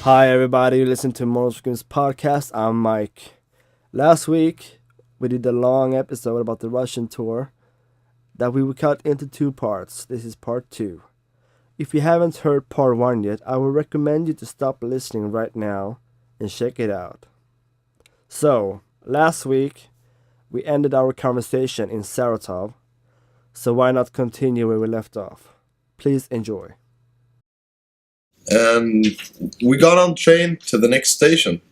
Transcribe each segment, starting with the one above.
Hi everybody, you listen to Monoscream's podcast. I'm Mike. Last week we did a long episode about the Russian tour that we will cut into two parts. This is part 2. If you haven't heard part 1 yet, I would recommend you to stop listening right now and check it out. So, last week we ended our conversation in Saratov, so why not continue where we left off? Please enjoy. And we got on train to the next station.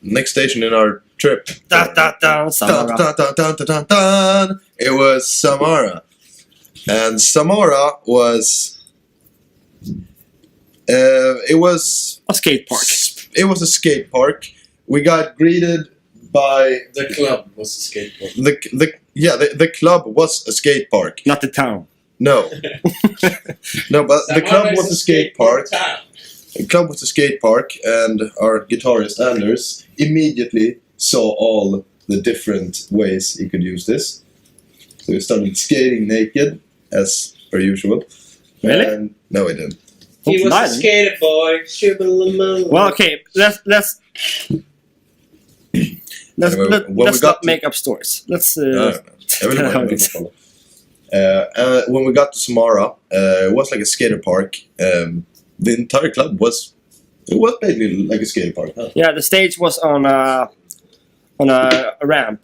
Next station in our trip. Samara. It was Samara. And Samara was... it was... A skate park. It was a skate park. We got greeted by... The club was a skate park. The club was a skate park. Not the town. No. No, but the club was a skate park. Town. The club was a skate park, and our guitarist Anders immediately saw all the different ways he could use this. So he started skating naked, as per usual. Really? And no, he didn't. He was a skater boy. Well, okay, let's Anyway, not make up stories. Let's Everyone how it knows is. follow. When we got to Samara, it was like a skater park. The entire club was basically like a skater park. Huh? Yeah, the stage was on a ramp.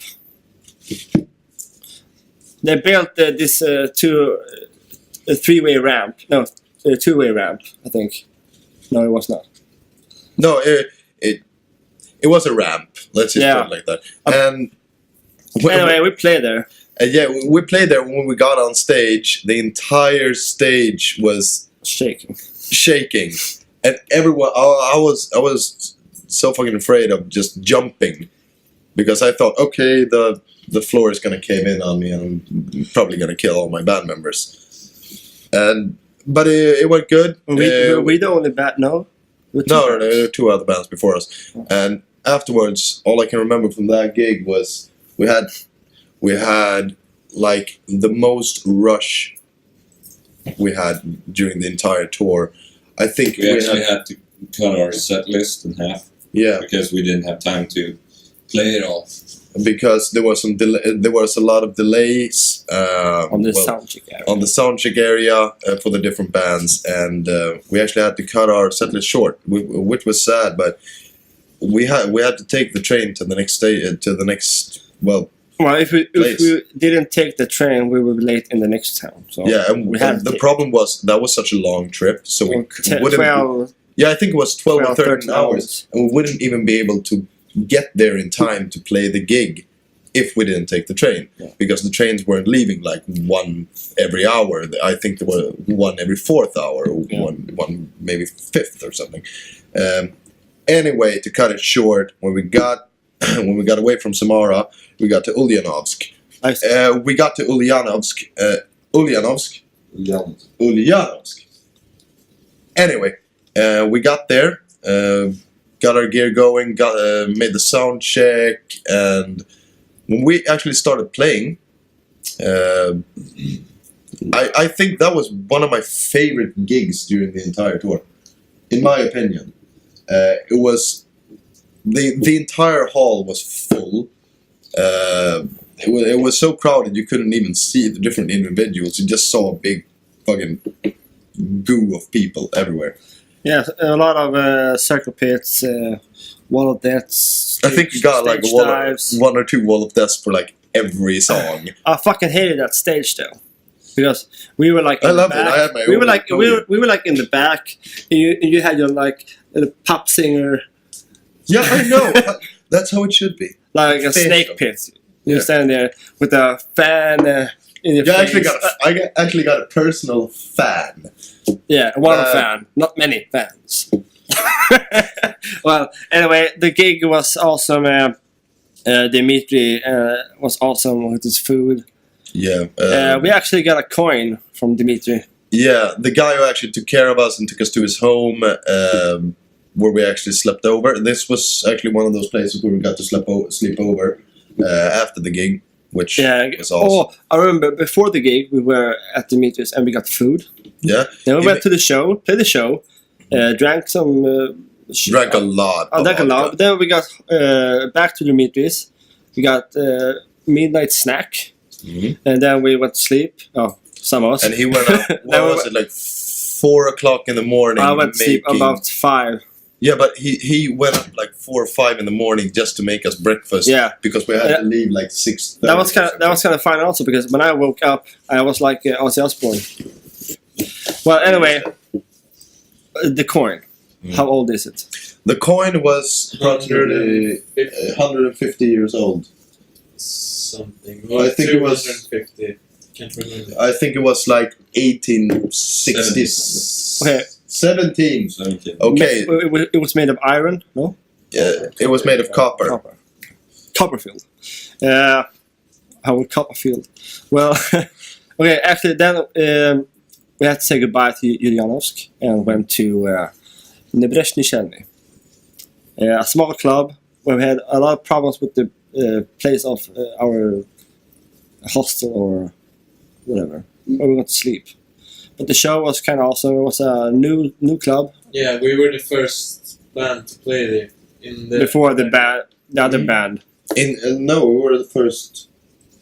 They built this three-way ramp. No, a two-way ramp, I think. No, it was not. No, it was a ramp. Let's just put it like that. And anyway, we played there. Yeah, we played there. When we got on stage, the entire stage was Shaking. And everyone. I was so fucking afraid of just jumping because I thought, okay, the floor is gonna cave in on me, and I'm probably gonna kill all my band members. But it went good. Were we the only band? No. No, there were 2 other bands before us. And afterwards, all I can remember from that gig was we had like the most rush we had during the entire tour. I think we actually had to cut our set list in half. Yeah, because we didn't have time to play it all. Because there was there was a lot of delays on the soundcheck area. On the soundcheck area for the different bands, and we actually had to cut our set list short, which was sad. But we had to take the train to the next Well, if we didn't take the train, we would be late in the next town. So yeah, and the problem was that was such a long trip, so we wouldn't. 12, yeah, I think it was 12 or 13 hours, and we wouldn't even be able to get there in time to play the gig if we didn't take the train, because the trains weren't leaving like one every hour. I think there were one every 4th hour, or one maybe 5th or something. Anyway, to cut it short, when we got away from Samara, we got to Ulyanovsk. Nice. We got to Ulyanovsk. Ulyanovsk. Anyway, we got there, got our gear going, made the sound check, and when we actually started playing, I think that was one of my favorite gigs during the entire tour, in my opinion. It was the entire hall was full. It was so crowded you couldn't even see the different individuals. You just saw a big fucking goo of people everywhere. Yeah, a lot of circle pits, wall of deaths. I think you got like one or two wall of deaths for like every song. I fucking hated that stage though, because we were like. I loved it. I had my we were like we were like in the back. And you had your like pop singer. Yeah, I know. That's how it should be. Like a snake pit. You stand there with a fan in your face. I actually got a personal fan. Yeah, one fan, not many fans. Well, anyway, the gig was awesome. Dimitri was awesome with his food. Yeah. We actually got a coin from Dimitri. Yeah, the guy who actually took care of us and took us to his home, where we actually slept over. This was actually one of those places where we got to sleep over after the gig, which was awesome. Oh, I remember before the gig, we were at Dimitri's and we got food. Yeah. Then we went to the show, played the show, drank some Drank a lot. I drank a lot. But then we got back to Dimitri's. We got midnight snack. Mhm. And then we went to sleep. Oh, some of us. And he went up, what was it, like 4 o'clock in the morning? I went to sleep about 5. Yeah, but he went up like 4 or 5 in the morning just to make us breakfast. Yeah. Because we had to leave like 6. That was kind of fun also because when I woke up, I was like Ozzy Osbourne. Well, anyway, the coin. How old is it? The coin was approximately 150 years old. Something. I think it was- 150. Can't remember. I think it was like 1860s. Okay. 17. 17. Okay. It was made of iron, no? It was made of copper. Copper. Copperfield. How would Copperfield? Well, okay, actually then we had to say goodbye to Julianovsk and went to Nebrezhny, a small club where we had a lot of problems with the place of our hostel or whatever, where we went to sleep. But the show was kind of awesome. It was a new club. Yeah, we were the first band to play there. Before the other band. No, we were the first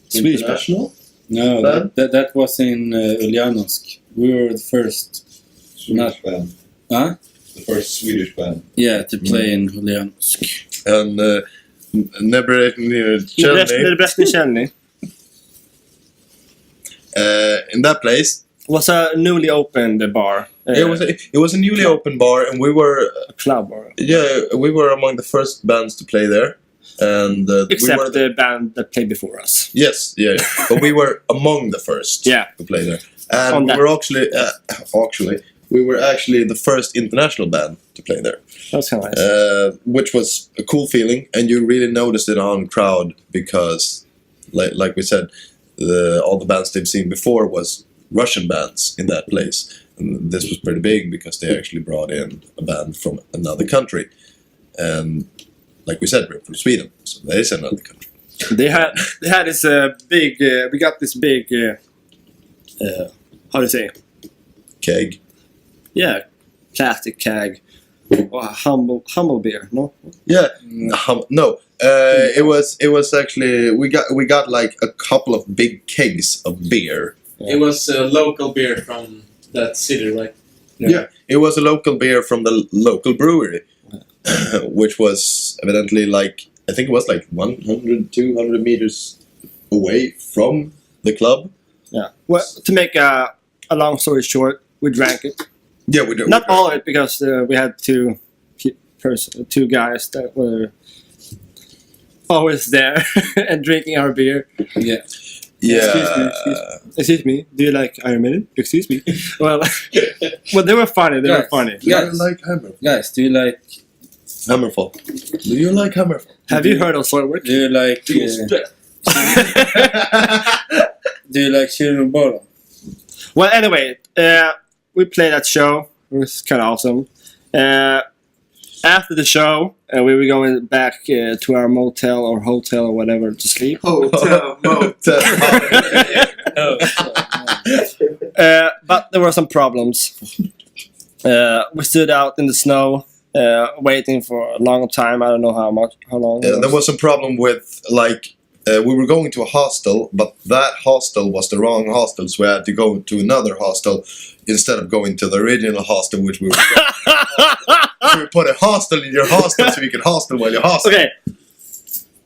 Swedish international. No, Band? that was in Ulyanovsk. We were the first. Swedish band. Huh? The first Swedish band. Yeah, to play in Ulyanovsk. And Nebrezhny Nebrezhny in that place, was a newly opened bar. it was a newly open bar, and we were A club, or we were among the first bands to play there, and except we were the band that played before us. yes, yeah, but we were among the first Yeah. to play there, On and we that- were we were actually the first international band to play there, That's kind of nice. which was a cool feeling, and you really noticed it on crowd because, like we said, all the bands they've seen before was Russian bands in that place. And this was pretty big because they actually brought in a band from another country. And like we said, we're from Sweden, so there is another country. They had this big. We got this big. How do you say? Keg. Yeah, plastic keg. Or humble beer. No. Yeah, no. It was actually we got like a couple of big kegs of beer. It was a local beer from that city, right? Yeah, it was a local beer from the local brewery, which was evidently like, I think it was like 100, 200 meters away from the club. Yeah. Well, to make a long story short, we drank it. Yeah, we do. Not all of it because we had two guys that were always there and drinking our beer. Yeah. Yeah. Excuse me. Do you like Iron Maiden? Excuse me. Well, they were funny. They were funny. Do you like Hammerfall? Guys, do you like Hammerfall. Do you like Hammerfall? Have you heard of Soilwork? do you like Children Bottom? Well, anyway, we played that show. It was kind of awesome. After the show, we were going back to our motel or hotel or whatever to sleep. Hotel, motel. But there were some problems. We stood out in the snow, waiting for a long time. I don't know how long. There was a problem with, like, we were going to a hostel, but that hostel was the wrong hostel, so we had to go to another hostel instead of going to the original hostel, which we were going so we put a hostel in your hostel so you can hostel while you're hostel. Okay.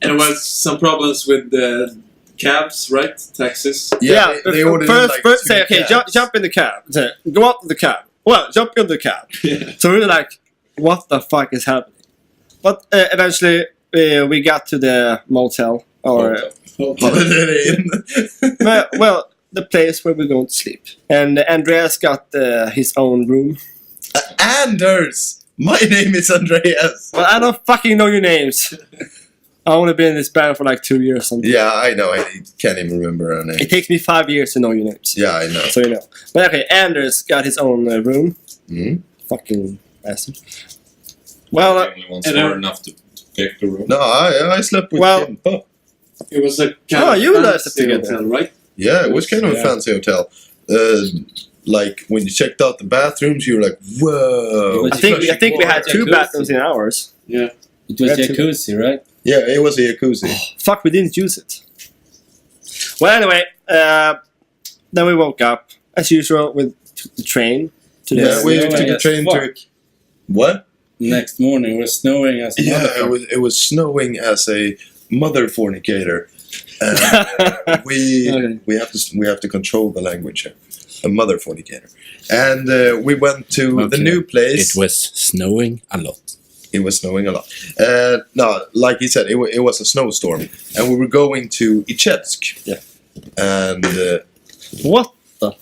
And there was some problems with the cabs, right? Taxis. Yeah, they ordered first like say, okay, jump in the cab. Say, go out to the cab. Well, jump in the cab. So we were like, what the fuck is happening? But eventually, we got to the motel. Or Holiday Inn. well, the place where we're going to sleep. And Andreas got his own room. Anders! My name is Andreas. Well, I don't fucking know your names. I've only been in this band for like 2 years or something. Yeah, I know. I can't even remember her name. It takes me 5 years to know your names. Yeah, I know. So you know. But okay, Anders got his own room. Mhm. Fucking bastard. Well, The only ones smart enough to pick the room. No, I slept with Well- Kimpa. It was a kind Oh, of you guys fancy together. hotel, right? Yeah, it was kind of a Yeah. fancy hotel. like when you checked out the bathrooms, you were like, whoa. I think we had 2 Jacuzzi. bathrooms in ours. Yeah. It was Yeah, too. jacuzzi, right? Yeah, it was a jacuzzi. Fuck, we didn't use it. Well, anyway, then we woke up as usual with the train to the Yeah, we Yeah, took a yes, train fuck. to. What? Next morning, it was snowing as a Yeah, motherfucker. it was snowing as a mother fornicator. And we Okay. we have to control the language here. A mother fornicator. And we went to the Okay. new place. It was snowing a lot. It was snowing a lot. No, like he said, it was a snowstorm, and we were going to Ichevsk. Yeah. And What the? well,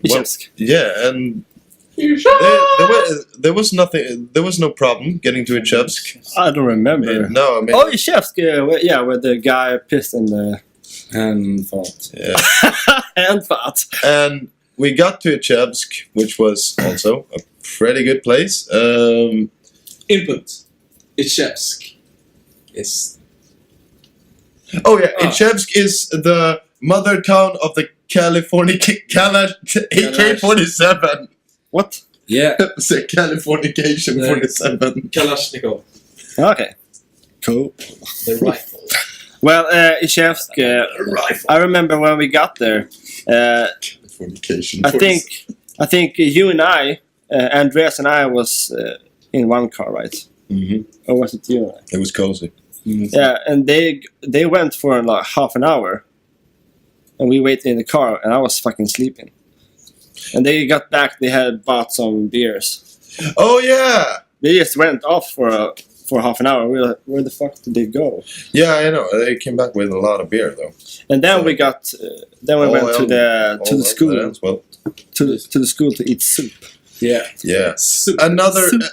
Ichevsk. yeah, and there was nothing. There was no problem getting to Ichevsk. I don't remember. No, I mean, Oh, Ichevsk, where the guy pissed in the And thought. yeah. hand fat. And we got to Ichevsk, which was also a pretty good place. Input. Ichevsk is Oh yeah, Ichevsk is the mother town of the California AK-47. What? Yeah. It's a Californication Yeah. 47. Kalashnikov, Okay. Cool. the rifle. Well, Ichevsk, Rifle. I remember when we got there. Californication. I think you and I, Andreas and I, was in one car, right? Hmm. Or was it you and I? It was cozy. Yeah, and they went for like half an hour, and we waited in the car, and I was fucking sleeping. And they got back. They had bought some beers. Oh yeah, They just went off for half an hour. We were like, where the fuck did they go? yeah. I know. They came back with a lot of beer though. And then So- we got. Then we went to the school as well. to the school to eat soup. Yeah. Yeah. Soup.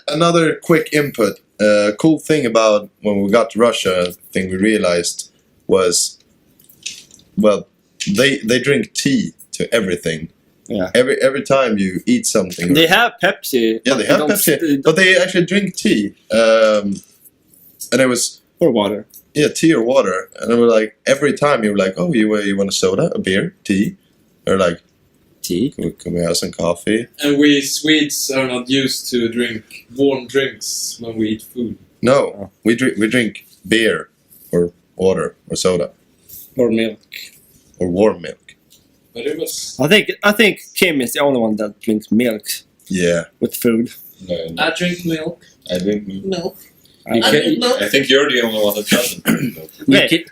Another quick input. Cool thing about when we got to Russia, thing we realized was, well, they drink tea to everything. Yeah. Every time you eat something. They have Pepsi. Yeah, but they have don't Pepsi, but they actually drink tea. And it was or water. tea or water, and they were like every time you were like, oh, you want a soda, a beer, tea, or like, Tea. can we have some coffee? And we Swedes are not used to drink warm drinks when we eat food. No, we drink beer or water or soda Or milk. or warm milk. But it was. I think Kim is the only one that drinks milk Yeah, with food. No, I drink milk. I drink milk. Milk. You can, milk. I think you're the only one that doesn't drink milk. Okay.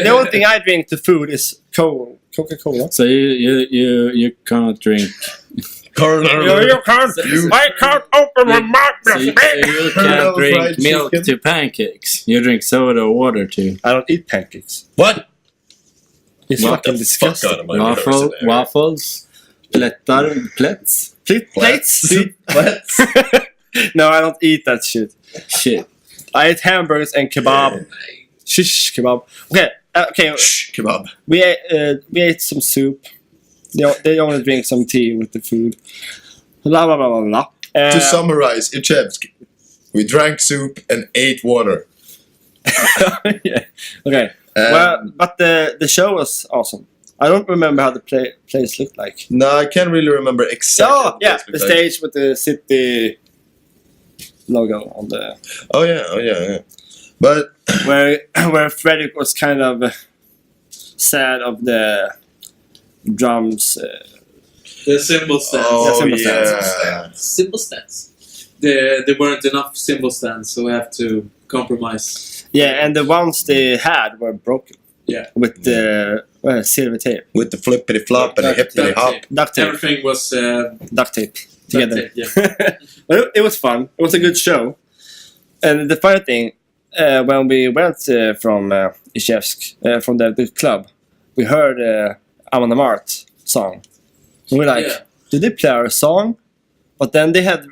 The only thing I drink to food is Coca-Cola. so you can't drink. You can't. I can't open my mouth. So you Colonel can't drink fried milk chicken. to pancakes. You drink soda or water too. I don't eat pancakes. What? It's What fucking the disgusting. fuck out of my universe there. Waffles. Plats. Plates? What? No, I don't eat that shit. Shit. I eat hamburgers and kebab. Shish kebab. Okay. Shh, kebab. We ate some soup. They only drink some tea with the food. Blah blah blah blah blah. To summarize, Ichevsk, we drank soup and ate water. Yeah. Okay. Well, but the show was awesome. I don't remember how the place looked like. No, I can't really remember exactly. Oh, what yeah, it the looked like. stage with the city logo on the Oh yeah. But where Fredrik was kind of sad of the drums. The cymbal stands. oh cymbal yeah, Cymbal stands. There weren't enough cymbal stands, so we have to compromise. Yeah, and the ones they had were broken. Yeah. With the silver tape, with the flippity flop and the Duct hippity hop. tape. duct tape, Everything was duct tape together. duct tape, yeah. But it was fun. It was a good show. And the funny thing, when we went from Ichevsk, from the club, we heard Amon Amarth song. And we're like, Yeah. did they play our song? But then they had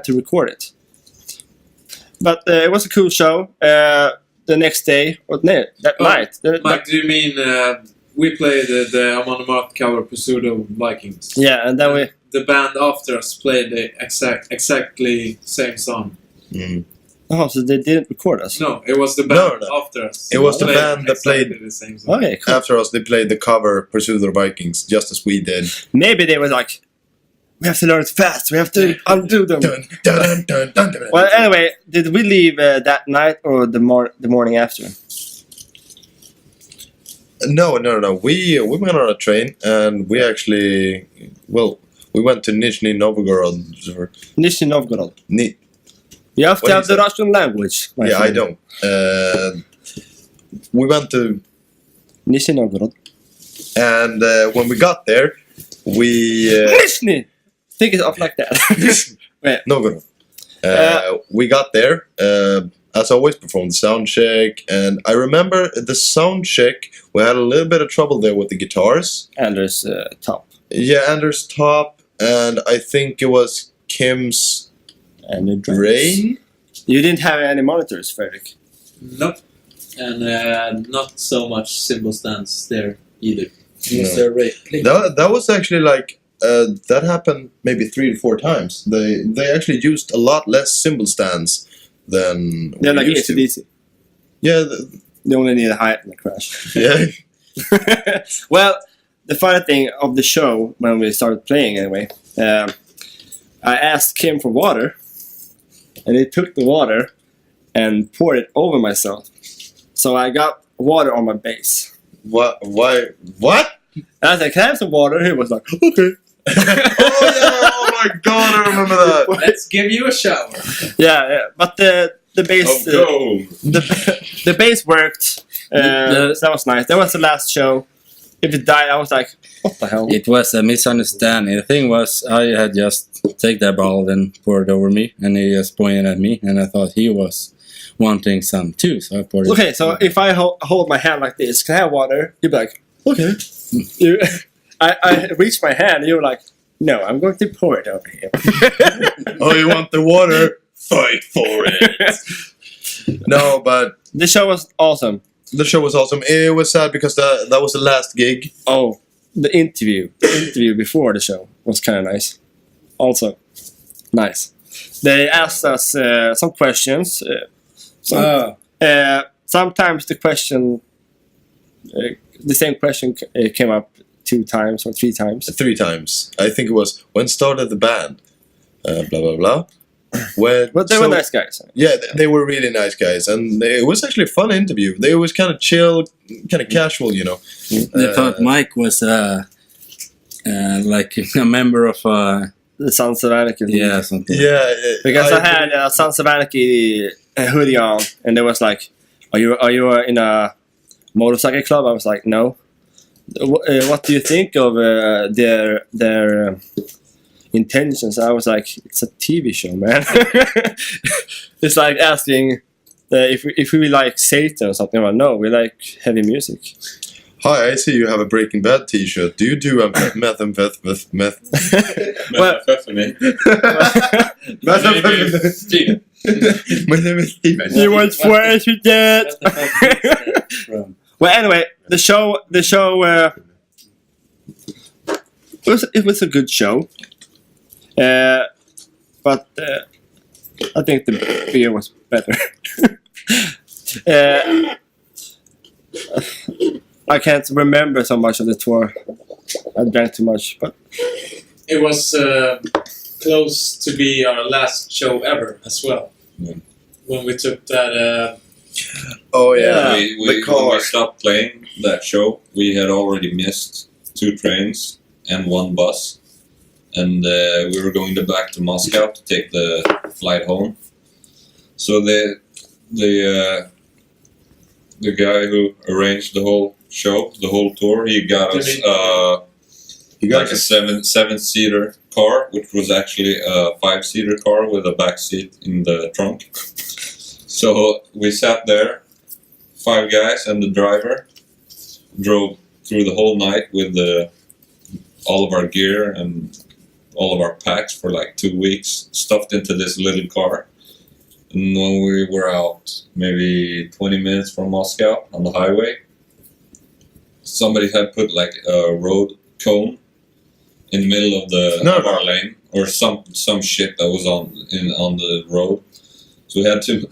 to record it. But it was a cool show. The next day, or no, that Oh, night. Mike, do you mean we played the Amon Amarth cover Pursuit of Vikings? Yeah, and then we. The band after us played the exactly same song. Mm. Oh, so they didn't record us? No, it was the band No. after us. It was the Played band that exactly played the same song. Okay, cool. after us. They played the cover "Pursue the Vikings" just as we did. Maybe they were like, we have to learn it fast. We have to undo them. Dun, dun, dun, dun, dun. Well, anyway, did we leave that night or the morning after? No. We went on a train and we actually we went to Nizhny Novgorod. Nizhny Novgorod. Ni- You have to What have is the that? Russian language. my yeah, I friend. don't. We went to Nizhny Novgorod. and when we got there, we Nizhny! Think it up like that. Wait. Novgorod. We got there. As always, performed the sound check, and I remember the sound check. We had a little bit of trouble there with the guitars. Anders top. Yeah, Anders' top, and I think it was Kim's And the drums. brain. You didn't have any monitors, Fredrik. Nope. And not so much cymbal stands there either. Was there a That was actually like that happened maybe 3 to 4 times. They actually used a lot less cymbal stands than They're we like used to. ACDC. Yeah, They only need a hi-hat and a crash. yeah. Well, the funny thing of the show, when we started playing anyway, I asked Kim for water, and he took the water and poured it over myself. So I got water on my bass. What? Why? What? And I said, can I have some water? He was like, okay. Oh yeah! Oh my god! I remember that. Let's give you a shower. Yeah, but the bass... Oh, go! the bass worked. So that was nice. That was the last show. If it died, I was like, what the hell? It was a misunderstanding. The thing was, I had just taken that bottle and poured it over me, and he just pointed at me, and I thought he was wanting some too, so I poured it. Okay, so if I hold my hand like this, can I have water? You'd be like, okay. I reached my hand, and you were like, no, I'm going to pour it over here. Oh, you want the water? Fight for it. No, but The show was awesome. the show was awesome. It was sad because that was the last gig. Oh, the interview before the show was kind of nice. Also, nice. They asked us some questions. Sometimes the question, the same question came up 2 times or 3 times. 3 times. I think it was when started the band. Blah blah blah. When, But they were nice guys. Yeah, they were really nice guys, and it was actually a fun interview. They was kind of chill, kind of casual, you know. I thought Mike was like a member of The Sons of Anarchy. yeah, something. Yeah, Because I had a Sons of Anarchy hoodie on, and they was like, "Are you in a motorcycle club?" I was like, "No." What do you think of their intentions? I was like, "It's a TV show, man." It's like asking if we like Satan or something. Well, no, we like heavy music. Hi, I see you have a Breaking Bad T-shirt. Do you do a meth? Well, Steve. My name is Steven. you want swears with that? Well, anyway, the show it was a good show, but I think the beer was better. I can't remember so much of the tour. I drank too much, but It was close to be our last show ever as well. Yeah. When we took that. Oh yeah, Yeah. We, the when car. we stopped playing that show, we had already missed 2 trains and 1 bus. And we were going back to Moscow to take the flight home. So the guy who arranged the whole show, the whole tour, he got us You got like a 7-seater car, which was actually a 5-seater car with a back seat in the trunk. So we sat there, 5 guys and the driver, drove through the whole night with all of our gear and all of our packs for like 2 weeks, stuffed into this little car. And when we were out, maybe 20 minutes from Moscow on the highway, somebody had put like a road cone in the middle of of our lane, or some shit that was on the road. So we had to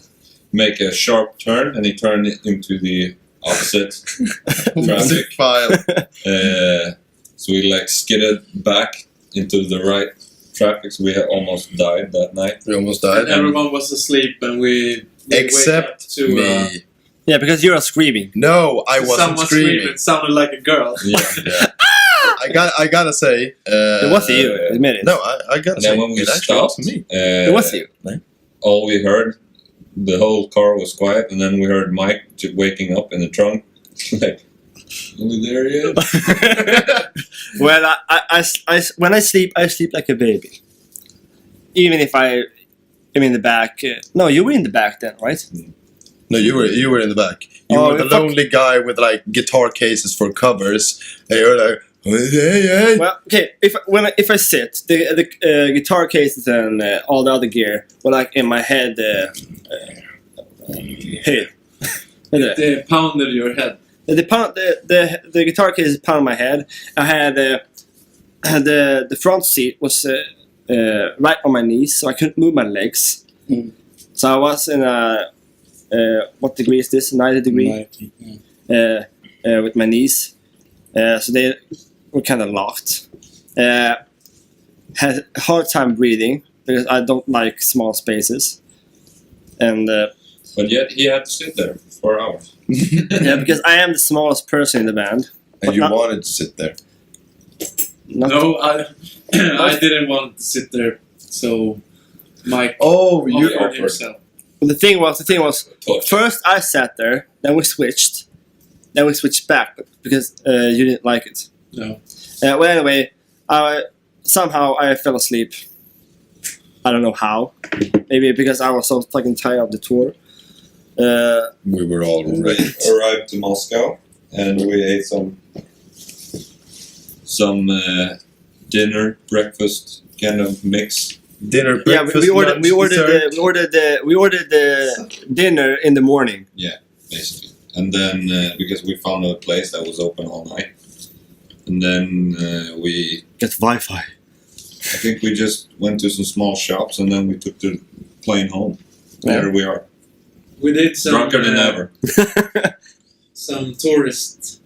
make a sharp turn, and he turned it into the opposite traffic. File. So we like skidded back into the right traffic, so we had almost died that night. We almost And died. everyone was asleep, and we Except wake up to me. Yeah, because you are screaming. No, I wasn't someone screaming. It sounded like a girl. Yeah. I gotta say. It was you, admit it. No, I gotta And say. then when we it actually stopped, was me. It was you. all we heard, the whole car was quiet, and then we heard Mike waking up in the trunk, like, are we there yet? Well, when I sleep like a baby. Even if I'm in the back. No, you were in the back then, right? No, you were in the back. You Oh, were the fuck. lonely guy with like guitar cases for covers, and you were like, hey. Well, okay. If I sit, the guitar cases and all the other gear were like in my head. Hey, look at that. They pounded your head. The guitar case pounded my head. I had the front seat was right on my knees, so I couldn't move my legs. Mm. So I was in a what degree is this? 90 degree. With my knees. So they were kind of locked. Had a hard time breathing because I don't like small spaces. And But yet he had to sit there for 4 hours. yeah, because I am the smallest person in the band. And you not- wanted to sit there. No, I didn't want to sit there. So Mike Oh, you offered himself. The thing was, Torture. first I sat there, then we switched back because you didn't like it. No. Well, anyway, somehow I fell asleep. I don't know how. Maybe because I was so fucking tired of the tour. We were all We ready. arrived to Moscow, and we ate some dinner, breakfast kind of mix. Dinner, Yeah, breakfast, we ordered lunch, we ordered the dinner in the morning. Basically. And then, because we found a place that was open all night. And then we, Get Wi-Fi. I think we just went to some small shops, and then we took the plane home. Yeah. There we are. We did some Drunker than ever. some tourist.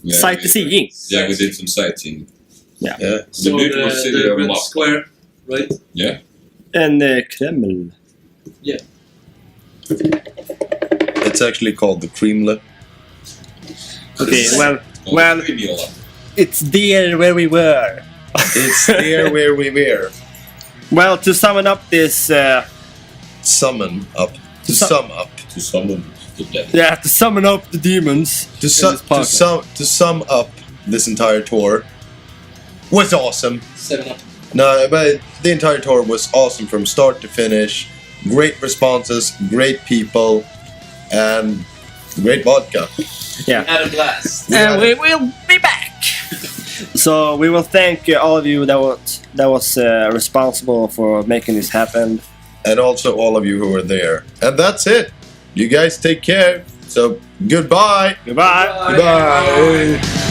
Yeah, Sightseeing. Yeah, we did some sightseeing. Yeah. So beautiful city the of Red Moscow. Square, right? And Kreml. It's actually called the Kremlin. Okay, well, Viola. it's there where we were. It's there where we were. Well, to sum up this, Summon up. To Su- sum up. To summon the dead. yeah, to summon up the demons. To sum up this entire tour was awesome. 7 Up. No, but the entire tour was awesome from start to finish. Great responses, great people, and great vodka. Yeah. Had a blast. And we will be back. So we will thank all of you that was responsible for making this happen. And also all of you who were there. And that's it. You guys take care. So goodbye. Goodbye. Goodbye.